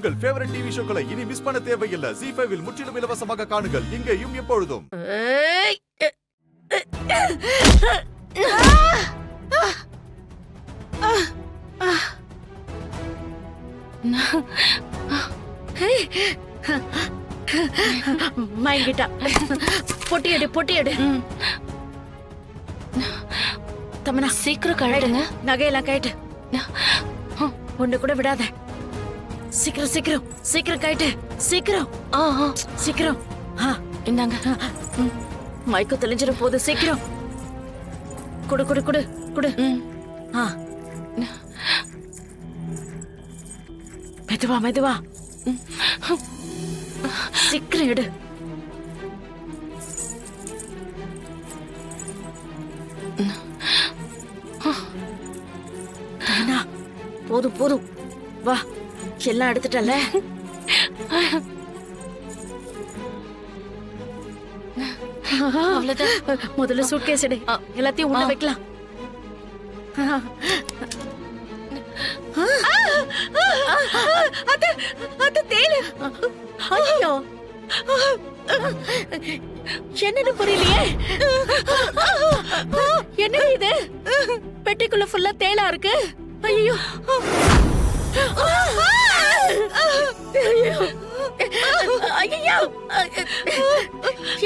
உங்கள் favourite TV ஷோக்களை இனி miss பண்ண தேவையில்லை. ZEE5 இல் முற்றிலும் இலவசமாக காணுங்கள். இங்கேயும் எப்பொழுதும். மயங்கிட்டா. பொட்டியடு பொட்டியடு. தமனா சீக்கிரம் கழடுங்க. நகையெல்லாம் கழட்டு. ஒண்ணு கூட விடாத. சீக்கிரம் சீக்கிரம் சீக்கிரம் கழட்டு. சீக்கிரம் சீக்கிரம். இந்தாங்க. மயக்கம் தெளிஞ்சிட போது. சீக்கிரம் குடு குடு குடு குடு. மெதுவா மெதுவா. சீக்கிரம் எடு. போதும் போதும். வா, எல்லாம் எடுத்துட்டல. முதல்ல சூட்கேஸ் எடு. எல்லாத்தையும் உள்ள வைக்கலாம். அது தேளு. ஐயோ, என்னன்னு புரியலையே. என்ன இது? பெட்டிக்குள்ள ஃபுல்லா தேளா இருக்கு. ஐயோ,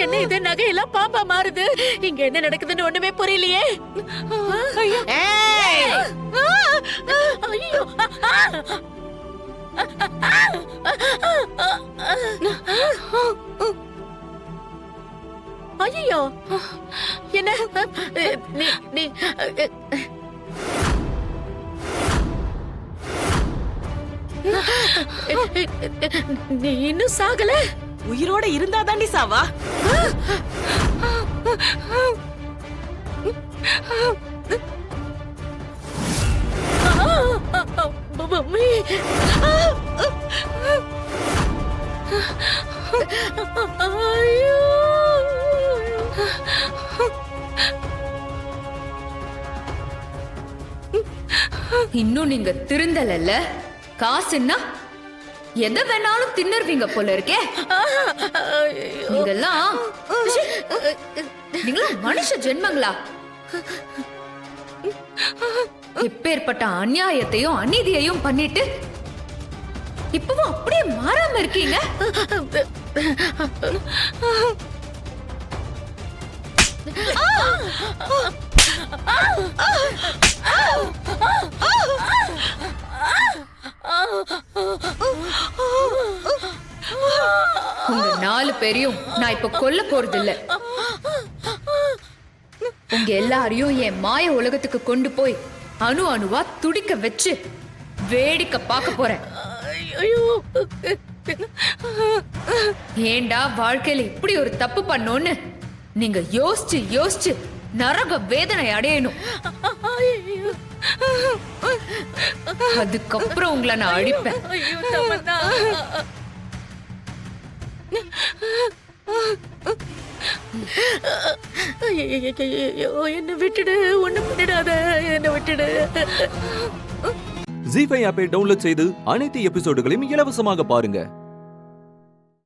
என்ன இது? நகையெல்லாம் பாம்பா மாறுது. இங்க என்ன நடக்குதுன்னு ஒண்ணுமே புரியலையே. ஐயோ, என்ன நீ நீ இன்னும் சாகல? உயிரோட இருந்தா தாண்டி சாவா? மம்மி, ஐயோ, இன்னும் நீங்க திருந்தலல்ல? காசுன்னா எதை வேணாலும் தின்னருவீங்க போல இருக்கே. நீங்கெல்லாம் மனுஷ ஜென்மங்களா? எப்பேற்பட்ட அநியாயத்தையும் அநீதியையும் பண்ணிட்டு இப்பவும் அப்படியே மாறாம இருக்கீங்க. உங்க 4 பேரையும் நான் இப்ப கொல்ல போறது இல்ல. உங்க எல்லாரையும் என் மாய உலகத்துக்கு கொண்டு போய் அணு அணுவா துடிக்க வச்சு வேடிக்கை பார்க்க போறேன். ஏண்டா வாழ்க்கையில இப்படி ஒரு தப்பு பண்ணோன்னு நீங்க யோசிச்சு யோசிச்சு நரக வேதனை அடையணும். அதுக்கப்புறம் உங்களை நான் அழிப்பேன். என்ன விட்டுடு, ஒண்ணும் பண்ணிடாத, என்ன விட்டுடு. ZEE5 ஆப்பை டவுன்லோட் செய்து அனைத்து எபிசோடுகளையும் இலவசமாக பாருங்க.